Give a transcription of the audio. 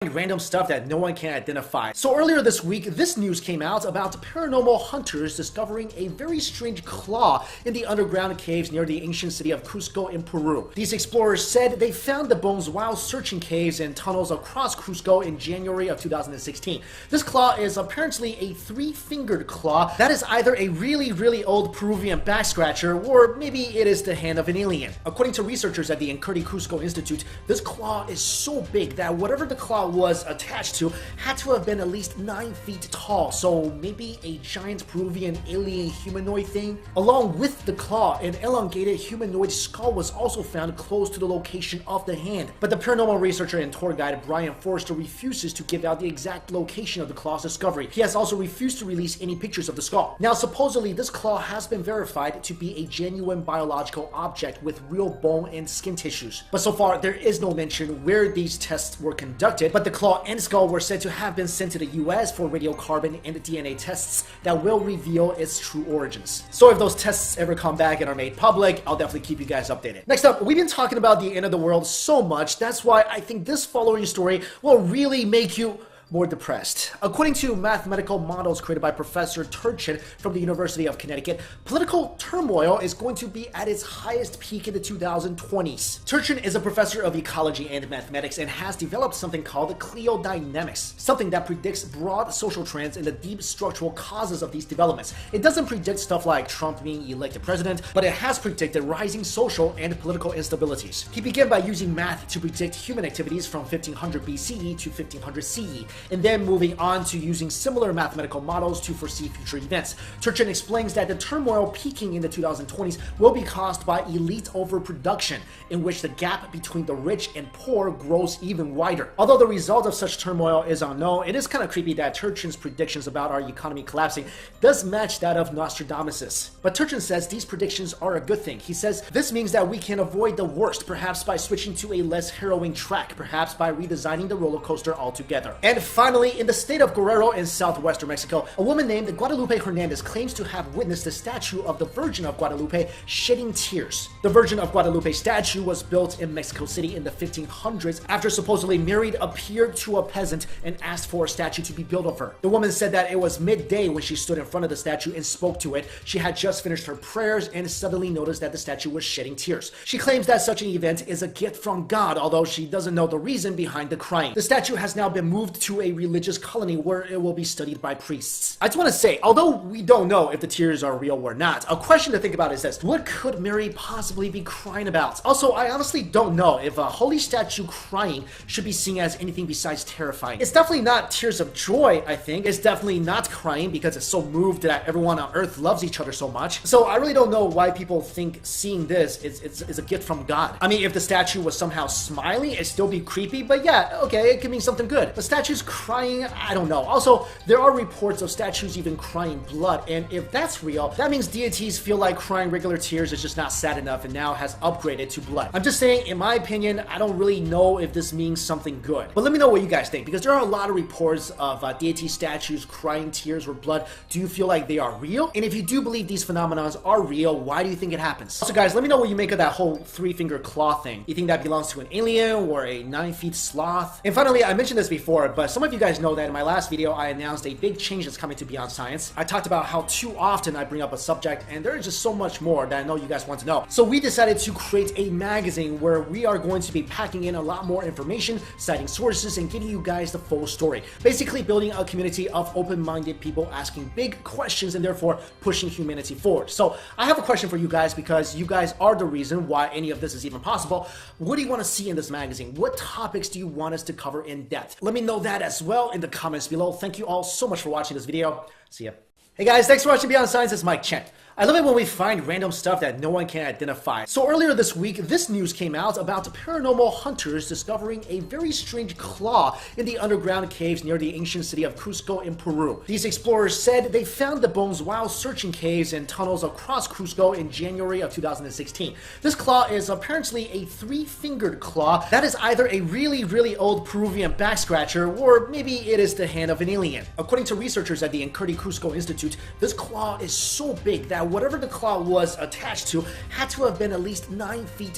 Random stuff that no one can identify. So earlier this week, this news came out about paranormal hunters discovering a very strange claw in the underground caves near the ancient city of Cusco in Peru. These explorers said they found the bones while searching caves and tunnels across Cusco in January of 2016. This claw is apparently a three-fingered claw that is either a really old Peruvian back scratcher or maybe it is the hand of an alien. According to researchers at the Cusco Institute, this claw is so big that whatever the claw was attached to had to have been at least 9 feet tall, so maybe a giant Peruvian alien humanoid thing. Along with the claw, an elongated humanoid skull was also found close to the location of the hand, but the paranormal researcher and tour guide Brian Forrester refuses to give out the exact location of the claw's discovery. He has also refused to release any pictures of the skull. Now, supposedly this claw has been verified to be a genuine biological object with real bone and skin tissues, but so far there is no mention where these tests were conducted. But the claw and skull were said to have been sent to the US for radiocarbon and DNA tests that will reveal its true origins. So if those tests ever come back and are made public, I'll definitely keep you guys updated. Next up, we've been talking about the end of the world so much, that's why I think this following story will really make you more depressed. According to mathematical models created by Professor Turchin from the University of Connecticut, political turmoil is going to be at its highest peak in the 2020s. Turchin is a professor of ecology and mathematics and has developed something called cliodynamics, something that predicts broad social trends and the deep structural causes of these developments. It doesn't predict stuff like Trump being elected president, but it has predicted rising social and political instabilities. He began by using math to predict human activities from 1500 BCE to 1500 CE, and then moving on to using similar mathematical models to foresee future events. Turchin explains that the turmoil peaking in the 2020s will be caused by elite overproduction, in which the gap between the rich and poor grows even wider. Although the result of such turmoil is unknown, it is kind of creepy that Turchin's predictions about our economy collapsing does match that of Nostradamus. But Turchin says these predictions are a good thing. He says this means that we can avoid the worst, perhaps by switching to a less harrowing track, perhaps by redesigning the roller coaster altogether. And finally, in the state of Guerrero in southwestern Mexico, a woman named Guadalupe Hernandez claims to have witnessed the statue of the Virgin of Guadalupe shedding tears. The Virgin of Guadalupe statue was built in Mexico City in the 1500s after supposedly Mary appeared to a peasant and asked for a statue to be built of her. The woman said that it was midday when she stood in front of the statue and spoke to it. She had just finished her prayers and suddenly noticed that the statue was shedding tears. She claims that such an event is a gift from God, although she doesn't know the reason behind the crying. The statue has now been moved to a religious colony where it will be studied by priests. I just want to say, although we don't know if the tears are real or not, a question to think about is this: what could Mary possibly be crying about? Also, I honestly don't know if a holy statue crying should be seen as anything besides terrifying. It's definitely not tears of joy, I think. It's definitely not crying because it's so moved that everyone on earth loves each other so much. So I really don't know why people think seeing this is a gift from God. I mean, if the statue was somehow smiling, it'd still be creepy, but yeah, okay, it could mean something good. The statue's crying, I don't know. Also, there are reports of statues even crying blood, and if that's real, that means deities feel like crying regular tears is just not sad enough and now has upgraded to blood. I'm just saying, in my opinion, I don't really know if this means something good. But let me know what you guys think, because there are a lot of reports of deity statues crying tears or blood. Do you feel like they are real? And if you do believe these phenomena are real, why do you think it happens? Also guys, let me know what you make of that whole three-finger claw thing. You think that belongs to an alien or a 9-feet sloth? And finally, I mentioned this before, but some of you guys know that in my last video, I announced a big change that's coming to Beyond Science. I talked about how too often I bring up a subject, and there is just so much more that I know you guys want to know. So we decided to create a magazine where we are going to be packing in a lot more information, citing sources, and giving you guys the full story. Basically building a community of open-minded people asking big questions and therefore pushing humanity forward. So I have a question for you guys, because you guys are the reason why any of this is even possible. What do you want to see in this magazine? What topics do you want us to cover in depth? Let me know that as well in the comments below. Thank you all so much for watching this video. See ya. Hey guys, thanks for watching Beyond Science. It's Mike Chen. I love it when we find random stuff that no one can identify. So earlier this week, this news came out about paranormal hunters discovering a very strange claw in the underground caves near the ancient city of Cusco in Peru. These explorers said they found the bones while searching caves and tunnels across Cusco in January of 2016. This claw is apparently a three-fingered claw that is either a really old Peruvian back scratcher or maybe it is the hand of an alien. According to researchers at the Cusco Institute, this claw is so big that whatever the claw was attached to had to have been at least 9 feet